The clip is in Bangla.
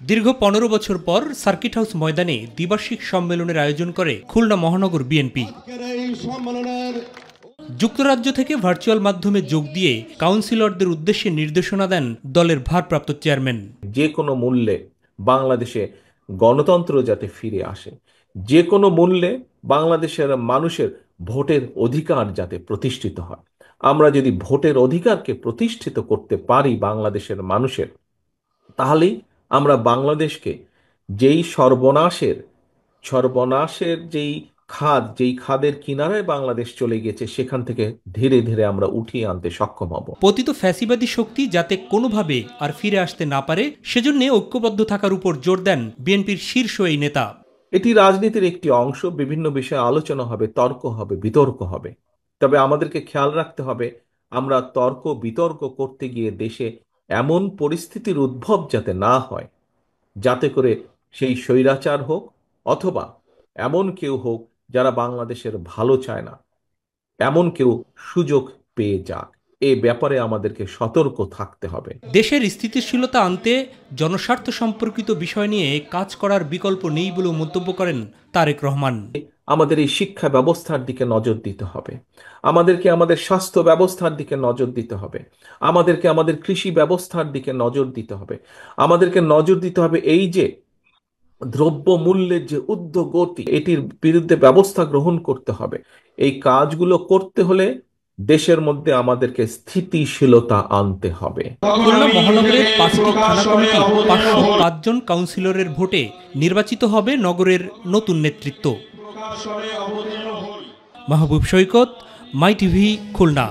দীর্ঘ ১৫ বছর পর সার্কিট হাউস ময়দানে দ্বিবার্ষিক সম্মেলনের আয়োজন করে খুলনা মহানগর বিএনপি। যুক্তরাজ্য থেকে ভার্চুয়াল মাধ্যমে যোগ দিয়ে কাউন্সিলরদের উদ্দেশ্যে নির্দেশনা দেন দলের ভারপ্রাপ্ত চেয়ারম্যান। যে কোনো মূল্যে বাংলাদেশে গণতন্ত্র যাতে ফিরে আসে, যে কোনো মূল্যে বাংলাদেশের মানুষের ভোটের অধিকার যাতে প্রতিষ্ঠিত হয়। আমরা যদি ভোটের অধিকারকে প্রতিষ্ঠিত করতে পারি বাংলাদেশের মানুষের, তাহলেই আমরা বাংলাদেশকে যেই সর্বনাশের যেই খাদের কিনারায় বাংলাদেশ চলে গেছে, সেখান থেকে ধীরে ধীরে আমরা উঠিয়ে আনতে সক্ষম হব। পতিত ফ্যাসিবাদী শক্তি যাতে কোনোভাবে আর ফিরে আসতে না পারে, সেজন্য ঐক্যবদ্ধ থাকার উপর জোর দেন বিএনপির শীর্ষ এই নেতা। এটি রাজনীতির একটি অংশ, বিভিন্ন বিষয়ে আলোচনা হবে, তর্ক হবে, বিতর্ক হবে। তবে আমাদেরকে খেয়াল রাখতে হবে, আমরা তর্ক বিতর্ক করতে গিয়ে দেশে এমন পরিস্থিতির উদ্ভব যাতে না হয়, যাতে করে সেই স্বৈরাচার হোক অথবা এমন কেউ হোক যারা বাংলাদেশের ভালো চায় না, এমন কেউ সুযোগ পেয়ে যাক। এ ব্যাপারে আমাদেরকে সতর্ক থাকতে হবে। দেশের স্থিতিশীলতা আনতে জনস্বার্থ সম্পর্কিত বিষয় নিয়ে কাজ করার বিকল্প নেই বলেও মন্তব্য করেন তারেক রহমান। আমাদের এই শিক্ষা ব্যবস্থার দিকে নজর দিতে হবে, আমাদেরকে আমাদের স্বাস্থ্য ব্যবস্থার দিকে নজর দিতে হবে, আমাদেরকে আমাদের কৃষি ব্যবস্থার দিকে নজর দিতে হবে, আমাদেরকে নজর দিতে হবে এই যে দ্রব্য মূল্যের যে ঊর্ধ্বগতি, এটির বিরুদ্ধে ব্যবস্থা গ্রহণ করতে হবে। এই কাজগুলো করতে হলে দেশের মধ্যে আমাদেরকে স্থিতিশীলতা আনতে হবে। খুলনা মহানগরের 5টি থানা কমিটি 505 জন কাউন্সিলরের ভোটে নির্বাচিত হবে নগরের নতুন নেতৃত্ব। মাহবুব সৈকত, মাই টিভি, খুলনা।